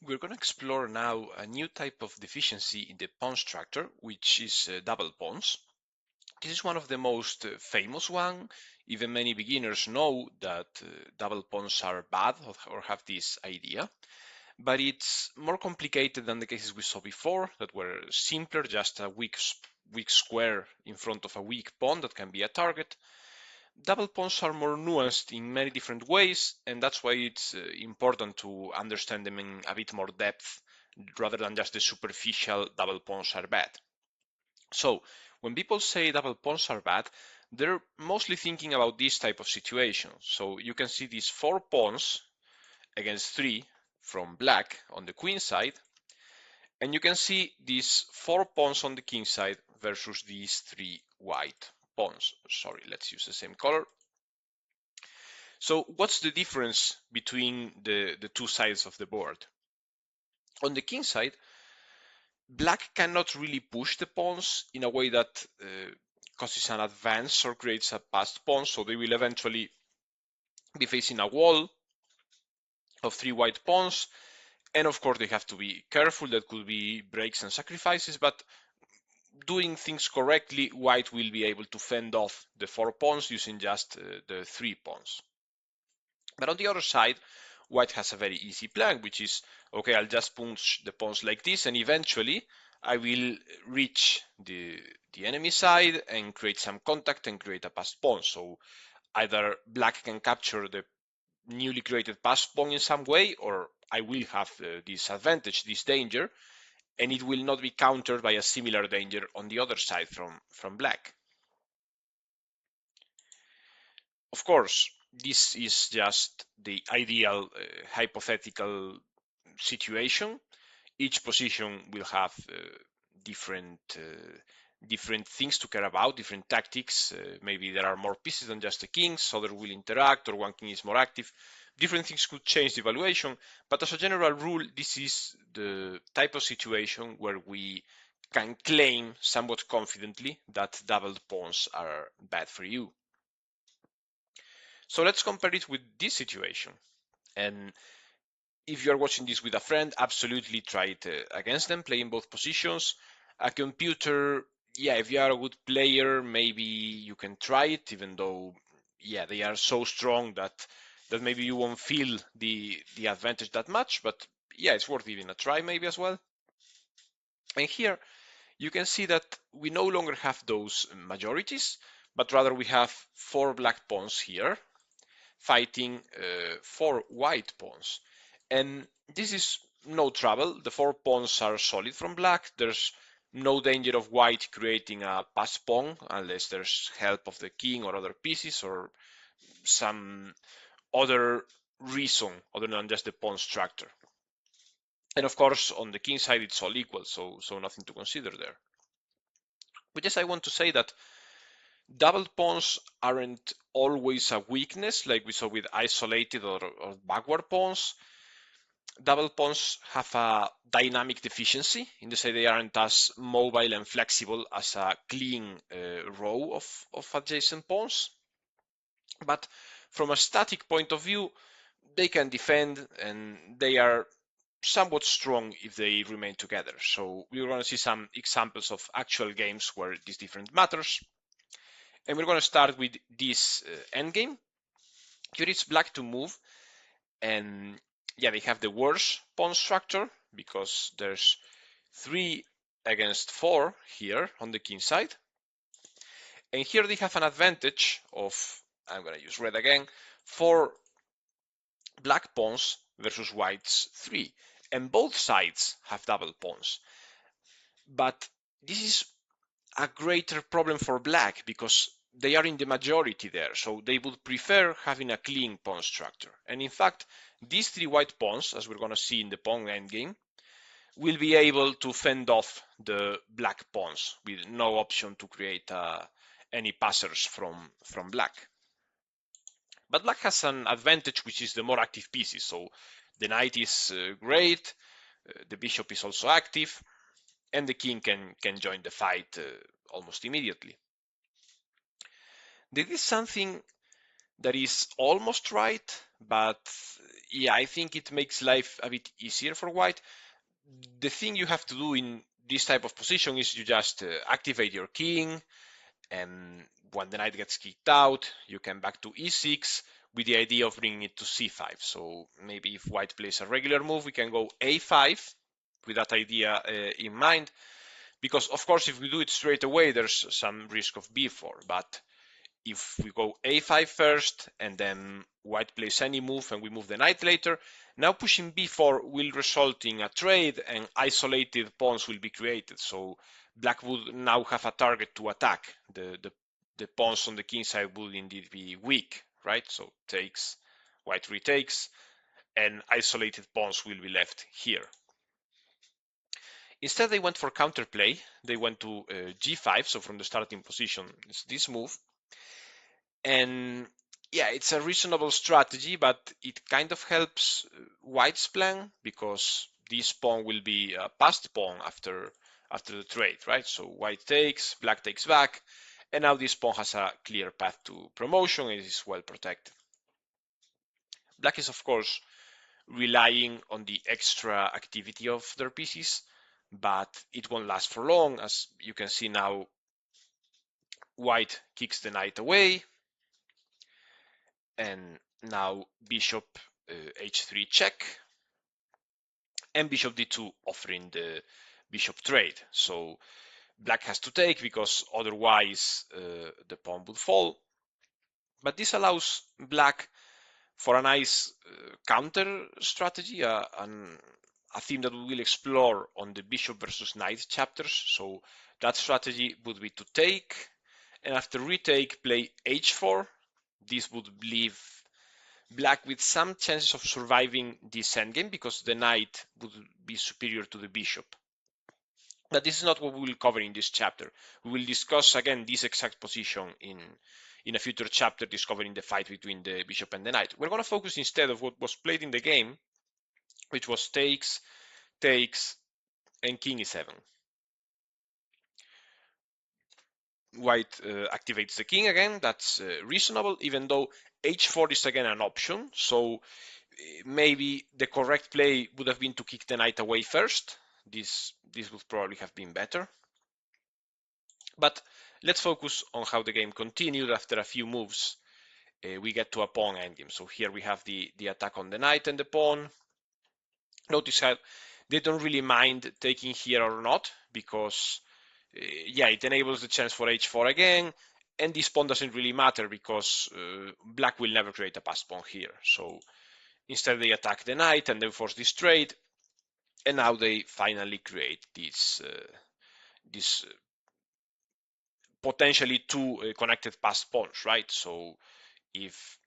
We're going to explore now a new type of deficiency in the pawn structure, which is double pawns. This is one of the most famous one. Even many beginners know that double pawns are bad or have this idea. But it's more complicated than the cases we saw before that were simpler, just a weak square in front of a weak pawn that can be a target. Double pawns are more nuanced in many different ways, and that's why it's important to understand them in a bit more depth rather than just the superficial double pawns are bad. So, when people say double pawns are bad, they're mostly thinking about this type of situation. So you can see these 4 pawns against 3 from black on the queen side, and you can see these 4 pawns on the king side versus these 3 white pawns. Sorry, let's use the same color. So what's the difference between the two sides of the board? On the king side, black cannot really push the pawns in a way that causes an advance or creates a passed pawn, so they will eventually be facing a wall of 3 white pawns, and of course they have to be careful. That could be breaks and sacrifices, but doing things correctly, white will be able to fend off the 4 pawns using just the 3 pawns. But on the other side, white has a very easy plan, which is, okay, I'll just punch the pawns like this, and eventually I will reach the enemy side and create some contact and create a passed pawn. So either black can capture the newly created passed pawn in some way, or I will have this advantage, this danger, and it will not be countered by a similar danger on the other side from black. Of course, this is just the ideal hypothetical situation. Each position will have different things to care about, different tactics. Maybe there are more pieces than just the kings, others will interact, or one king is more active. Different things could change the evaluation, but as a general rule, this is the type of situation where we can claim somewhat confidently that doubled pawns are bad for you. So let's compare it with this situation. And if you're watching this with a friend, absolutely try it against them, play in both positions. A computer, yeah, if you are a good player, maybe you can try it, even though, yeah, they are so strong that maybe you won't feel the advantage that much. But yeah, it's worth giving a try maybe as well. And here you can see that we no longer have those majorities, but rather we have 4 black pawns here fighting 4 white pawns. And this is no trouble. The 4 pawns are solid from black. There's no danger of white creating a pass pawn unless there's help of the king or other pieces or some other reason other than just the pawn structure. And of course, on the king side, it's all equal, so nothing to consider there. But yes, I want to say that double pawns aren't always a weakness like we saw with isolated or backward pawns. Double pawns have a dynamic deficiency in the sense they aren't as mobile and flexible as a clean row of adjacent pawns. But from a static point of view, they can defend and they are somewhat strong if they remain together. So we're going to see some examples of actual games where this difference matters. And we're going to start with this endgame. Here it's black to move, and yeah, they have the worst pawn structure because there's 3 against 4 here on the king side. And here they have an advantage of, I'm going to use red again, 4 black pawns versus white's 3. And both sides have double pawns. But this is a greater problem for black because they are in the majority there, so they would prefer having a clean pawn structure. And in fact, these 3 white pawns, as we're going to see in the pawn endgame, will be able to fend off the black pawns with no option to create any passers from black. But black has an advantage, which is the more active pieces. So the knight is great, the bishop is also active, and the king can join the fight almost immediately. They did something that is almost right, but yeah, I think it makes life a bit easier for white. The thing you have to do in this type of position is you just activate your king, and when the knight gets kicked out, you come back to e6 with the idea of bringing it to c5. So maybe if white plays a regular move, we can go a5 with that idea in mind. Because of course, if we do it straight away, there's some risk of b4. But if we go a5 first and then white plays any move and we move the knight later, now pushing b4 will result in a trade and isolated pawns will be created. So black would now have a target to attack. The pawns on the king side would indeed be weak, right? So takes, white retakes, and isolated pawns will be left here. Instead, they went for counterplay. They went to g5, so from the starting position, it's this move. And yeah, it's a reasonable strategy, but it kind of helps white's plan because this pawn will be a passed pawn after the trade, right? So white takes, black takes back, and now this pawn has a clear path to promotion and is well protected. Black is, of course, relying on the extra activity of their pieces, but it won't last for long. As you can see now, white kicks the knight away, and now bishop h3 check, and bishop d2 offering the bishop trade. So black has to take because otherwise the pawn would fall. But this allows black for a nice counter strategy, a theme that we will explore on the bishop versus knight chapters. So that strategy would be to take, and after retake, play h4. This would leave black with some chances of surviving this endgame because the knight would be superior to the bishop. But this is not what we will cover in this chapter. We will discuss again this exact position in a future chapter, discovering the fight between the bishop and the knight. We're going to focus instead of what was played in the game, which was takes, takes, and king e7. White activates the king again. That's reasonable, even though h4 is again an option. So maybe the correct play would have been to kick the knight away first. This would probably have been better. But let's focus on how the game continued. After a few moves, we get to a pawn endgame. So here we have the attack on the knight and the pawn. Notice how they don't really mind taking here or not, because yeah, it enables the chance for h4 again, and this pawn doesn't really matter because black will never create a passed pawn here. So instead they attack the knight and then force this trade, and now they finally create this potentially two connected passed pawns, right? So if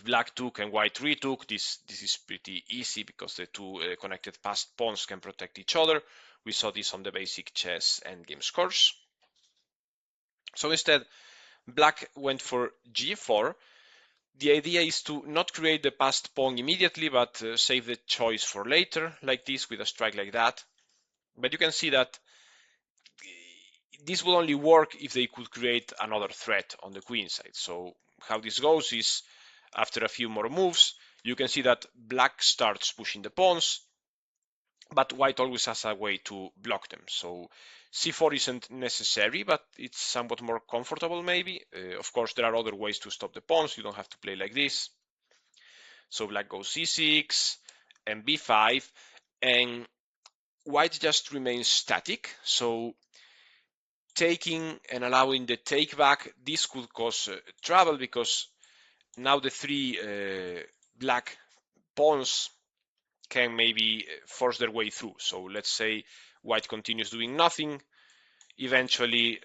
black took and white retook, this is pretty easy because the two connected passed pawns can protect each other. We saw this on the basic chess endgame scores. So instead, black went for g4. The idea is to not create the passed pawn immediately, but save the choice for later, like this, with a strike like that. But you can see that this will only work if they could create another threat on the queen side. So how this goes is, after a few more moves, you can see that black starts pushing the pawns, but white always has a way to block them. So c4 isn't necessary, but it's somewhat more comfortable maybe. Of course, there are other ways to stop the pawns. You don't have to play like this. So black goes c6 and b5, and white just remains static. So taking and allowing the take back, this could cause trouble because now the three black pawns can maybe force their way through. So let's say white continues doing nothing. Eventually,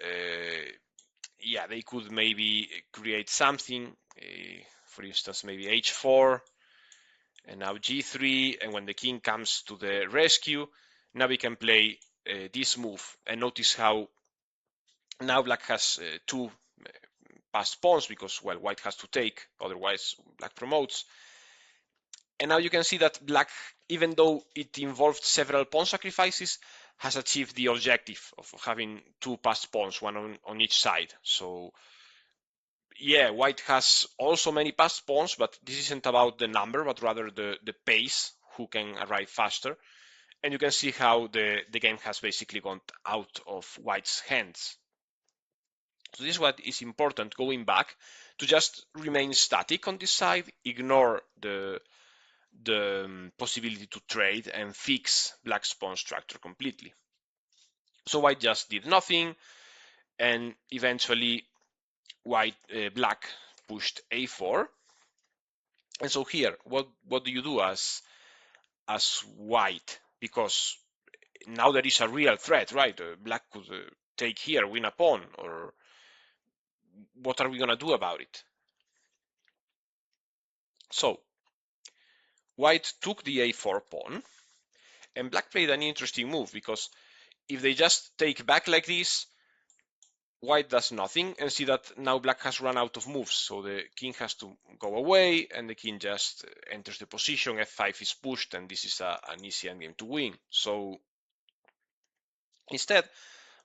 yeah, they could maybe create something. For instance, maybe h4, and now g3. And when the king comes to the rescue, now we can play this move. And notice how now black has two passed pawns because, well, white has to take, otherwise black promotes. And now you can see that black, even though it involved several pawn sacrifices, has achieved the objective of having two passed pawns, one on each side. So yeah, white has also many passed pawns, but this isn't about the number, but rather the pace, who can arrive faster. And you can see how the game has basically gone out of white's hands. So this is what is important, going back, to just remain static on this side, ignore the possibility to trade, and fix black's pawn structure completely. So white just did nothing, and eventually black pushed a4. And so here, what do you do as white? Because now there is a real threat, right? Black could take here, win a pawn, or what are we gonna do about it? So white took the a4 pawn, and black played an interesting move, because if they just take back like this, white does nothing, and see that now black has run out of moves, so the king has to go away, and the king just enters the position, f5 is pushed, and this is an easy endgame to win. So instead,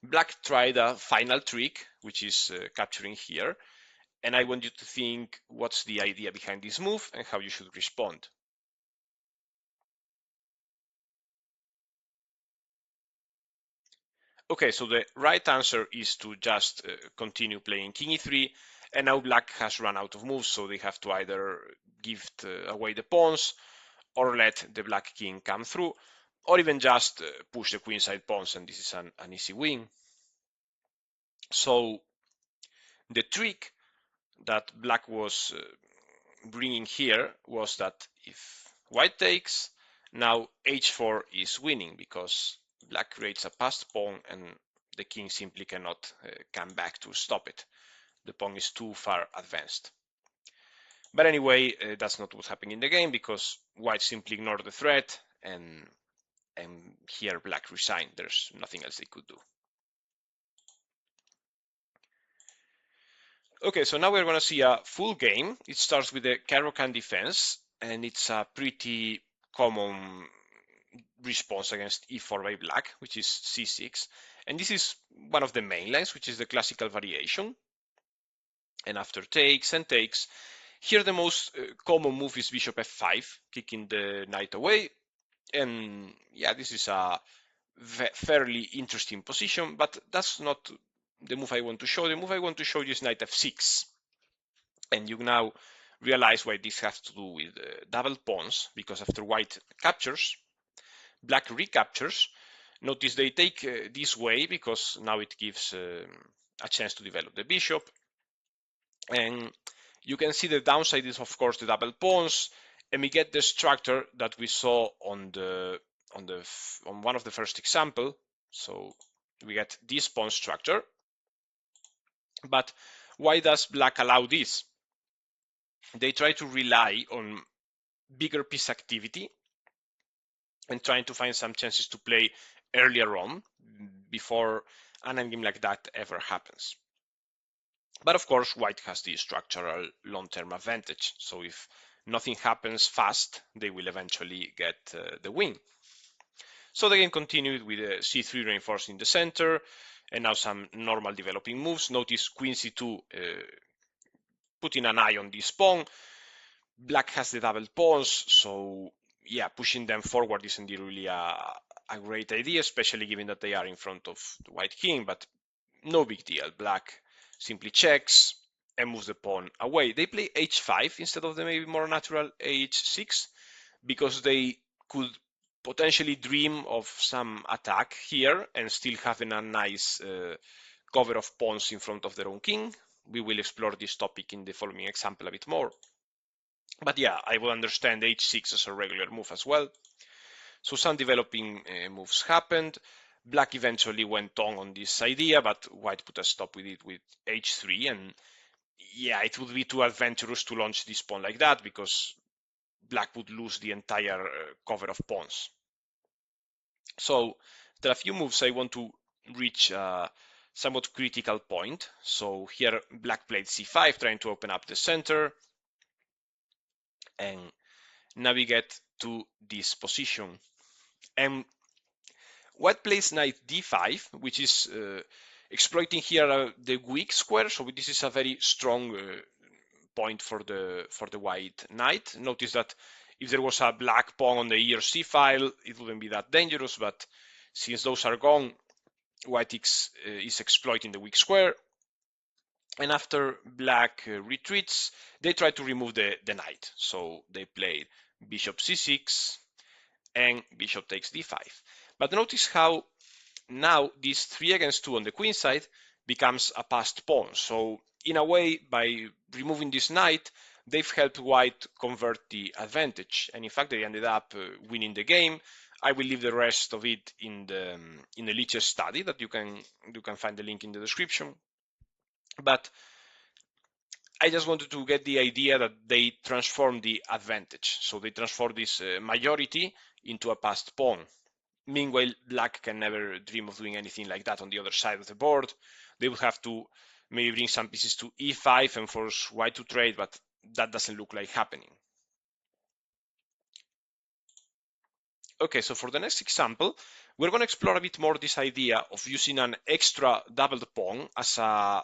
black tried a final trick, which is capturing here, and I want you to think what's the idea behind this move and how you should respond. Okay, so the right answer is to just continue playing king e3, and now black has run out of moves, so they have to either give away the pawns, or let the black king come through, or even just push the queenside pawns, and this is an easy win. So the trick that black was bringing here was that if white takes, now h4 is winning, because black creates a passed pawn and the king simply cannot come back to stop it. The pawn is too far advanced. But anyway, that's not what's happening in the game, because white simply ignored the threat, and here black resigned. There's nothing else they could do. Okay, so now we're going to see a full game. It starts with the Caro-Kann defense, and it's a pretty common response against e4 by black, which is c6. And this is one of the main lines, which is the classical variation. And after takes and takes, here the most common move is bishop f5, kicking the knight away. And yeah, this is a fairly interesting position, but that's not the move I want to show. The move I want to show you is knight f6. And you now realize why this has to do with double pawns, because after white captures, black recaptures. Notice they take this way, because now it gives a chance to develop the bishop. And you can see the downside is, of course, the double pawns, and we get the structure that we saw on one of the first example. So we get this pawn structure. But why does black allow this? They try to rely on bigger piece activity and trying to find some chances to play earlier on, before an endgame like that ever happens. But of course, white has the structural long-term advantage. So if nothing happens fast, they will eventually get the win. So the game continued with c3 reinforcing the center, and now some normal developing moves. Notice queen c2 putting an eye on this pawn. Black has the double pawns, so yeah, pushing them forward isn't really a great idea, especially given that they are in front of the white king, but no big deal. Black simply checks and moves the pawn away. They play h5 instead of the maybe more natural h6, because they could potentially dream of some attack here and still having a nice cover of pawns in front of their own king. We will explore this topic in the following example a bit more. But yeah, I would understand h6 as a regular move as well. So some developing moves happened. Black eventually went on this idea, but white put a stop with it with h3. And yeah, it would be too adventurous to launch this pawn like that, because black would lose the entire cover of pawns. So there are a few moves I want to reach a somewhat critical point. So here black played c5, trying to open up the center. And now we get to this position. And white plays knight d5, which is exploiting here the weak square. So this is a very strong point for the white knight. Notice that if there was a black pawn on the E or C file, it wouldn't be that dangerous, but since those are gone, white is exploiting the weak square. And after black retreats, they try to remove the knight. So they played bishop c6 and bishop takes d5. But notice how now this 3 against 2 on the queen side becomes a passed pawn. So in a way, by removing this knight, they've helped white convert the advantage. And in fact, they ended up winning the game. I will leave the rest of it in the Lichess study that you can find the link in the description. But I just wanted to get the idea that they transform the advantage. So they transform this majority into a passed pawn. Meanwhile, black can never dream of doing anything like that on the other side of the board. They would have to maybe bring some pieces to e5 and force white to trade, but that doesn't look like happening. Okay, so for the next example, we're going to explore a bit more this idea of using an extra doubled pawn as a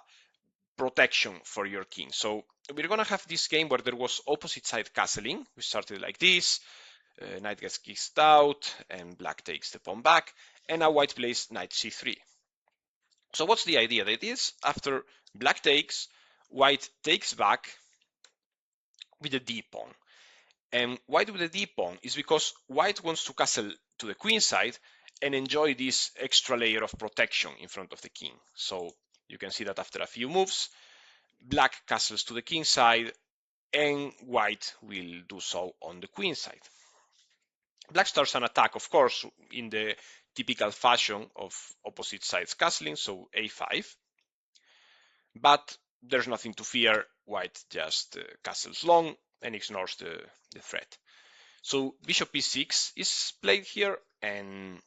protection for your king. So we're going to have this game where there was opposite side castling. We started like this, knight gets kicked out, and black takes the pawn back, and now white plays knight c3. So what's the idea? That is, after black takes, white takes back with the d pawn. And why do the d pawn? Is because white wants to castle to the queen side and enjoy this extra layer of protection in front of the king. So you can see that after a few moves, black castles to the king side and white will do so on the queen side. Black starts an attack, of course, in the typical fashion of opposite sides castling, so a5. But there's nothing to fear. White just castles long and ignores the threat. So bishop e6 is played here, and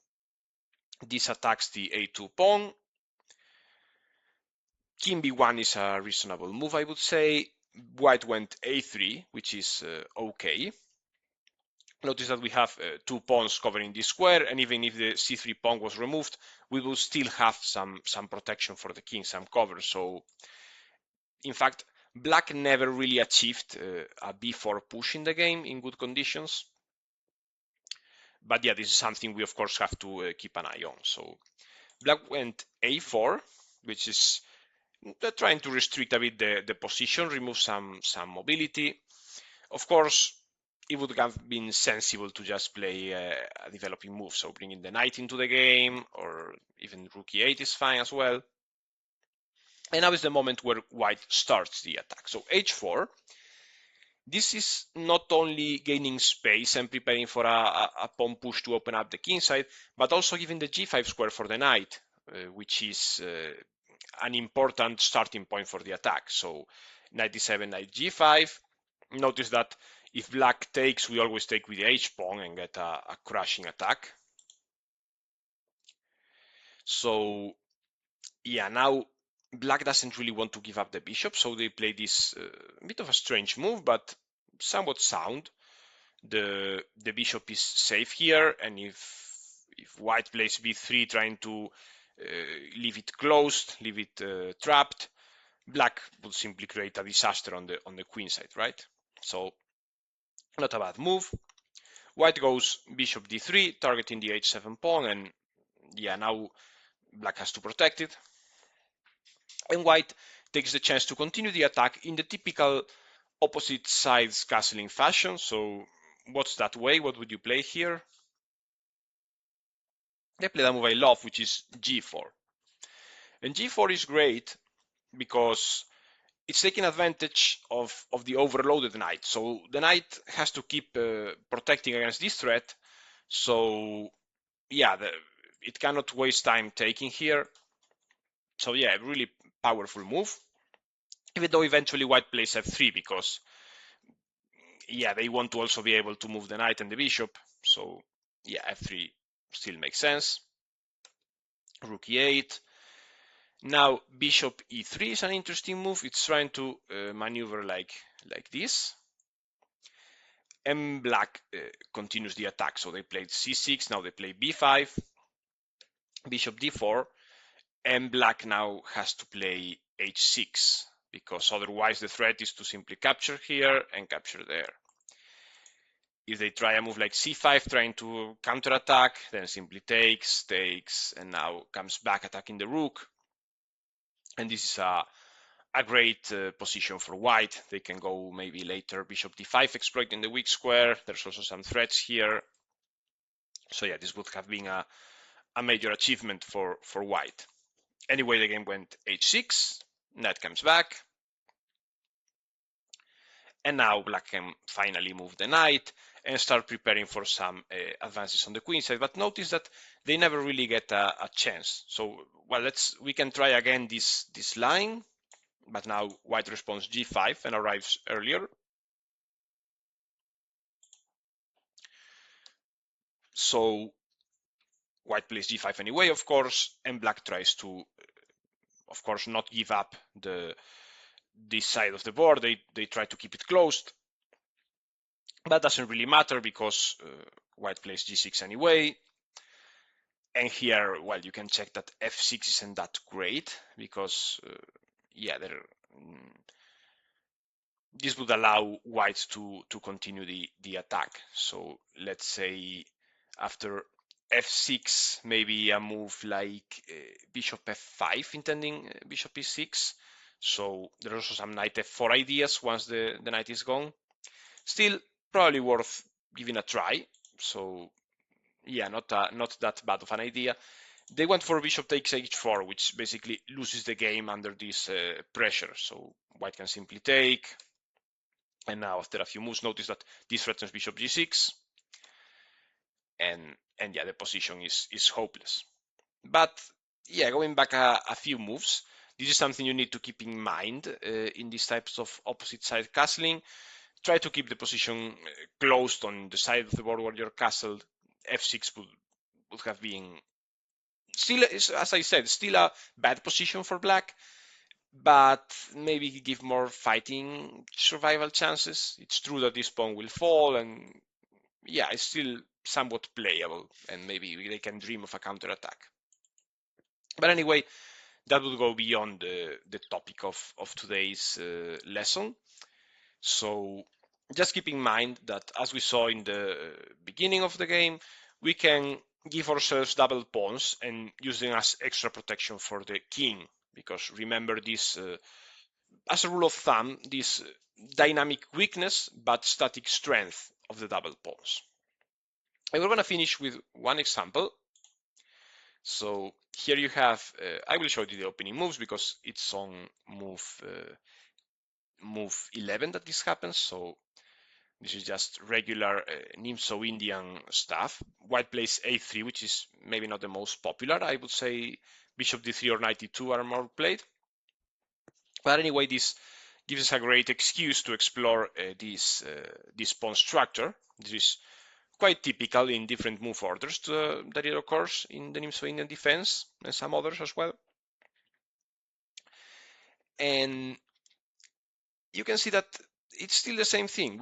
this attacks the a2 pawn. King b1 is a reasonable move, I would say. White went a3, which is okay. Notice that we have 2 pawns covering this square, and even if the c3 pawn was removed, we will still have some protection for the king, some cover. So in fact, black never really achieved a b4 push in the game in good conditions. But yeah, this is something we of course have to keep an eye on. So black went a4, which is trying to restrict a bit the position, remove some mobility. Of course, it would have been sensible to just play a developing move, so bringing the knight into the game, or even rook e8 is fine as well. And now is the moment where white starts the attack. So h4. This is not only gaining space and preparing for a pawn push to open up the king side, but also giving the g5 square for the knight, which is an important starting point for the attack. So knight d7, knight g5. Notice that if black takes, we always take with the h pawn and get a crushing attack. So yeah, now black doesn't really want to give up the bishop, so they play this bit of a strange move, but somewhat sound. The bishop is safe here, and if white plays b3 trying to leave it closed, leave it trapped, black will simply create a disaster on the queen side, right? So not a bad move. White goes bishop d3, targeting the h7 pawn, and yeah, now black has to protect it. And white takes the chance to continue the attack in the typical opposite sides castling fashion. So what's that way? What would you play here? They play the move I love, which is g4. And g4 is great because it's taking advantage of the overloaded knight. So the knight has to keep protecting against this threat. So yeah, it cannot waste time taking here. So yeah, really powerful move. Even though eventually white plays f3 because yeah, they want to also be able to move the knight and the bishop. So yeah, f3 still makes sense. Rook e8. Now bishop e3 is an interesting move. It's trying to maneuver like this. And black continues the attack. So they played c6, now they play b5, bishop d4. and black now has to play h6, because otherwise the threat is to simply capture here and capture there. If they try a move like c5 trying to counterattack, then simply takes, and now comes back attacking the rook. And this is a great position for white. They can go maybe later bishop d5, exploiting the weak square. There's also some threats here. So yeah, this would have been a major achievement for white. Anyway, the game went h6, knight comes back, and now black can finally move the knight and start preparing for some advances on the queen side. But notice that they never really get a chance. So, well, we can try again this line, but now white responds g5 and arrives earlier. So white plays g5 anyway, of course, and black tries to, of course, not give up this side of the board. They try to keep it closed. That doesn't really matter because white plays g6 anyway. And here, well, you can check that f6 isn't that great because, yeah, this would allow white to continue the attack. So let's say after f6, maybe a move like bishop f5, intending bishop e6. So there's also some knight f4 ideas once the knight is gone. Still, probably worth giving a try. So yeah, not that bad of an idea. They went for bishop takes h4, which basically loses the game under this pressure. So white can simply take. And now after a few moves, notice that this threatens bishop g6. And yeah, the position is hopeless. But yeah, going back a few moves, this is something you need to keep in mind in these types of opposite side castling. Try to keep the position closed on the side of the board where you're castled. f6 would have been still, as I said, still a bad position for black, but maybe give more fighting survival chances. It's true that this pawn will fall, and yeah, it's still somewhat playable, and maybe they can dream of a counterattack. But anyway, that would go beyond the topic of today's lesson. So just keep in mind that, as we saw in the beginning of the game, we can give ourselves double pawns and use them as extra protection for the king. Because remember this, as a rule of thumb, this dynamic weakness but static strength of the double pawns. And we're going to finish with one example. So here you have, I will show you the opening moves because it's on move 11 that this happens. So this is just regular Nimzo-Indian stuff. White plays a3, which is maybe not the most popular. I would say bishop d3 or knight d2 are more played. But anyway, this gives us a great excuse to explore this pawn structure. This is quite typical in different move orders that it occurs in the Nimzo-Indian defense and some others as well. And you can see that it's still the same thing.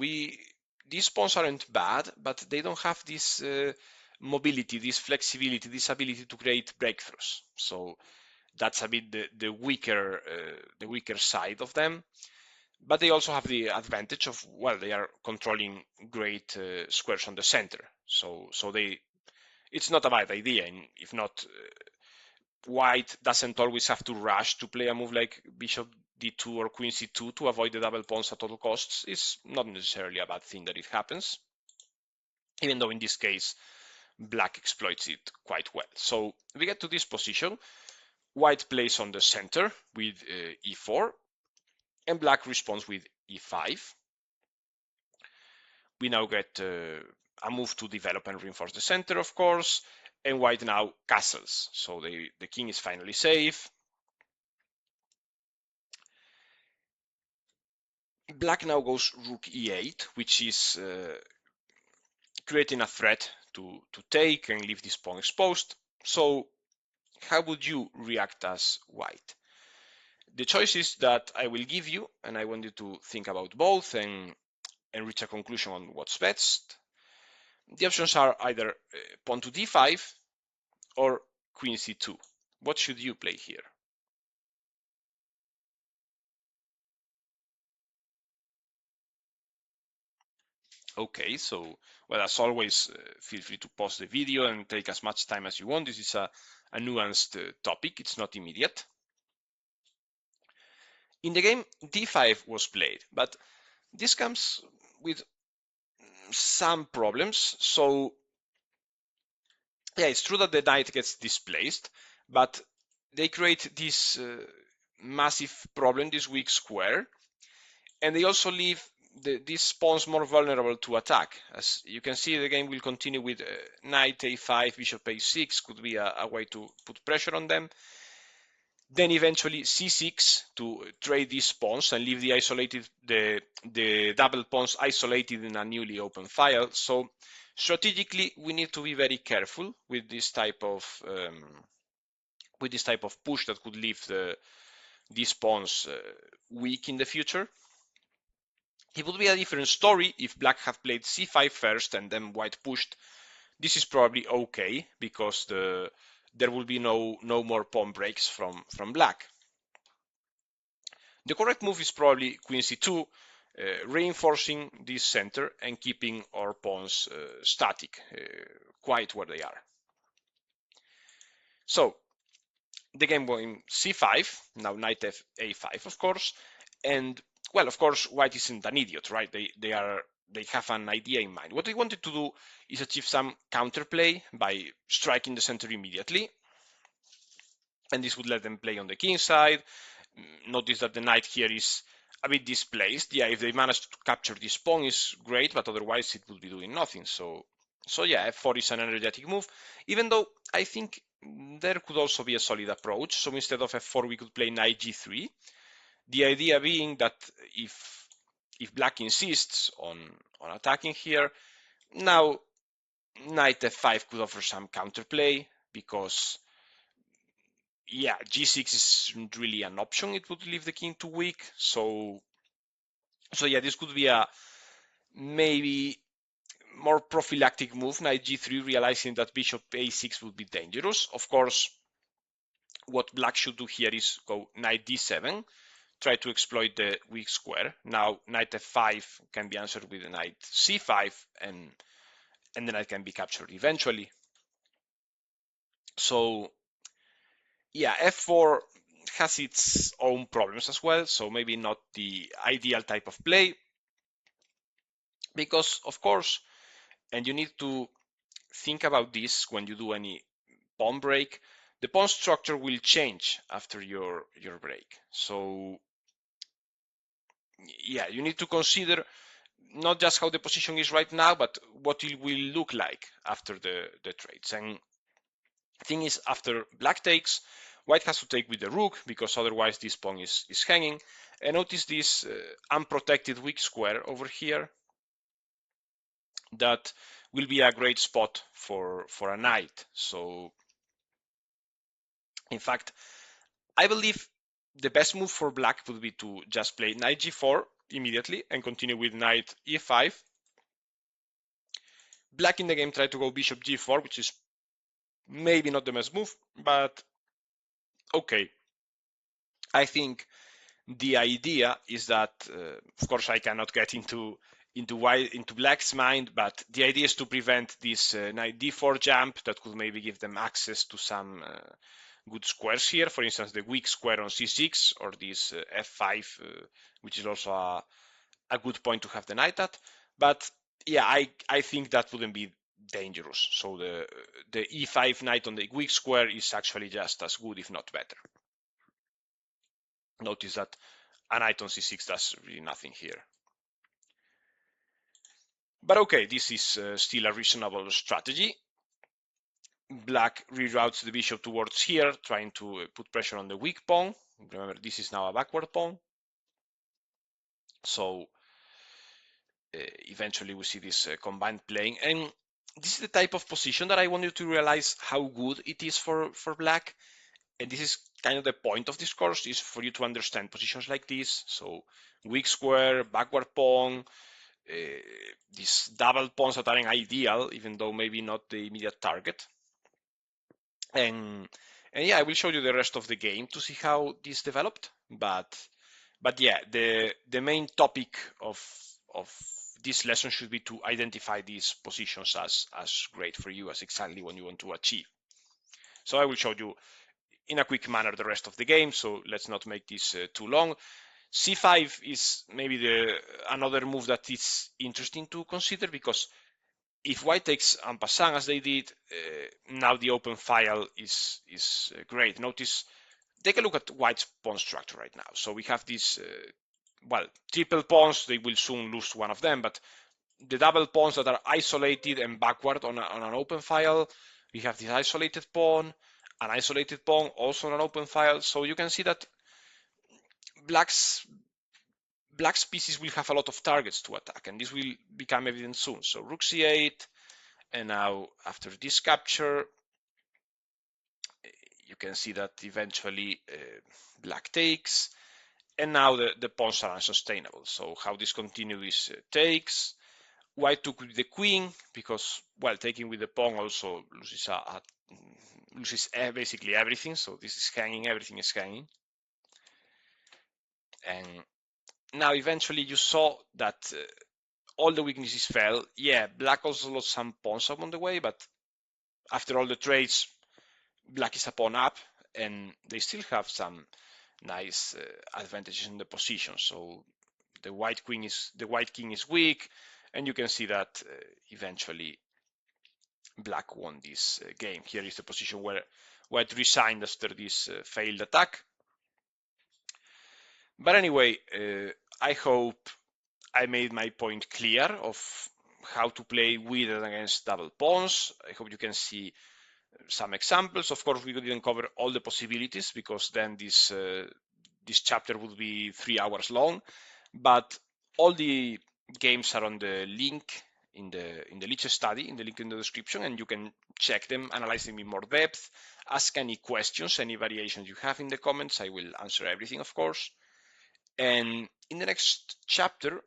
These pawns aren't bad, but they don't have this mobility, this flexibility, this ability to create breakthroughs. So that's a bit the weaker side of them. But they also have the advantage of, well, they are controlling great squares on the center. So it's not a bad idea. And if not, white doesn't always have to rush to play a move like bishop d2 or queen c2 to avoid the double pawns at all costs. It's not necessarily a bad thing that it happens, even though in this case black exploits it quite well. So we get to this position. White plays on the center with e4, and black responds with e5. We now get a move to develop and reinforce the center, of course, and white now castles. So the king is finally safe. Black now goes rook e8, which is creating a threat to take and leave this pawn exposed. So how would you react as white? The choices that I will give you, and I want you to think about both and reach a conclusion on what's best. The options are either pawn to d5 or queen c2. What should you play here? Okay, so, well, as always, feel free to pause the video and take as much time as you want. This is a nuanced topic. It's not immediate. In the game, d5 was played, but this comes with some problems. So, yeah, it's true that the knight gets displaced, but they create this massive problem, this weak square, and they also leave these pawns more vulnerable to attack. As you can see, the game will continue with knight a5, bishop a6 could be a way to put pressure on them. Then eventually c6 to trade these pawns and leave the double pawns isolated in a newly open file. So strategically, we need to be very careful with this type of push that could leave these pawns weak in the future. It would be a different story if black had played c5 first and then white pushed. This is probably okay because there will be no more pawn breaks from black. The correct move is probably queen c2, reinforcing this center and keeping our pawns static, quite where they are. So the game going c5, now knight a5, of course, and well, of course, white isn't an idiot, right? They have an idea in mind. What they wanted to do is achieve some counterplay by striking the center immediately, and this would let them play on the king side. Notice that the knight here is a bit displaced. Yeah, if they manage to capture this pawn is great, but otherwise it would be doing nothing. So yeah, f4 is an energetic move, even though I think there could also be a solid approach. So instead of f4, we could play knight g3. The idea being that if black insists on attacking here, now knight f5 could offer some counterplay because yeah, g6 isn't really an option. It would leave the king too weak. So yeah, this could be a maybe more prophylactic move, knight g3, realizing that bishop a6 would be dangerous. Of course, what black should do here is go knight d7, try to exploit the weak square. Now knight f5 can be answered with knight c5, and the knight can be captured eventually. So yeah, f4 has its own problems as well, so maybe not the ideal type of play, because of course, and you need to think about this when you do any pawn break, the pawn structure will change after your break. So yeah, you need to consider not just how the position is right now, but what it will look like after the trades. And the thing is, after black takes, white has to take with the rook, because otherwise this pawn is hanging. And notice this unprotected weak square over here that will be a great spot for a knight. So in fact, I believe the best move for black would be to just play knight g4 immediately and continue with knight e5. Black in the game tried to go bishop g4, which is maybe not the best move, but okay. I think the idea is that, of course, I cannot get into black's mind, but the idea is to prevent this knight d4 jump that could maybe give them access to some good squares here. For instance, the weak square on c6, or this f5, which is also a good point to have the knight at. But yeah, I think that wouldn't be dangerous. So the e5 knight on the weak square is actually just as good, if not better. Notice that a knight on c6 does really nothing here. But okay, this is still a reasonable strategy. Black reroutes the bishop towards here, trying to put pressure on the weak pawn. Remember, this is now a backward pawn. So eventually we see this combined playing. And this is the type of position that I want you to realize how good it is for black. And this is kind of the point of this course, is for you to understand positions like this. So weak square, backward pawn, these double pawns that aren't ideal, even though maybe not the immediate target. And And yeah, I will show you the rest of the game to see how this developed. But yeah, the main topic of this lesson should be to identify these positions as great for you, as exactly what you want to achieve. So I will show you in a quick manner the rest of the game, so let's not make this too long. C5 is maybe another move that is interesting to consider, because if white takes en passant as they did, now the open file is great. Notice, take a look at white's pawn structure right now. So we have these, well, triple pawns. They will soon lose one of them, but the double pawns that are isolated and backward on an open file, we have this isolated pawn, an isolated pawn also on an open file. So you can see that black's pieces will have a lot of targets to attack, and this will become evident soon. So rook c8, and now after this capture, you can see that eventually black takes, and now the pawns are unsustainable. So how this continues is takes, white took with the queen, because, well, taking with the pawn also loses basically everything. So this is hanging, everything is hanging. And now eventually you saw that all the weaknesses fell. Yeah, black also lost some pawns along the way, but after all the trades, black is a pawn up, and they still have some nice advantages in the position. So the white king is weak, and you can see that eventually black won this game. Here is the position where white resigned after this failed attack. But anyway, I hope I made my point clear of how to play with and against double pawns. I hope you can see some examples. Of course, we didn't cover all the possibilities, because then this chapter would be 3 hours long. But all the games are on the link in the Lich study, in the link in the description, and you can check them, analyze them in more depth, ask any questions, any variations you have in the comments. I will answer everything, of course. And in the next chapter,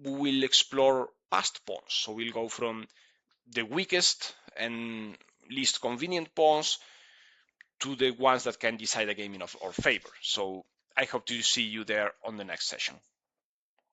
we will explore passed pawns. So we'll go from the weakest and least convenient pawns to the ones that can decide a game in our favor. So I hope to see you there on the next session.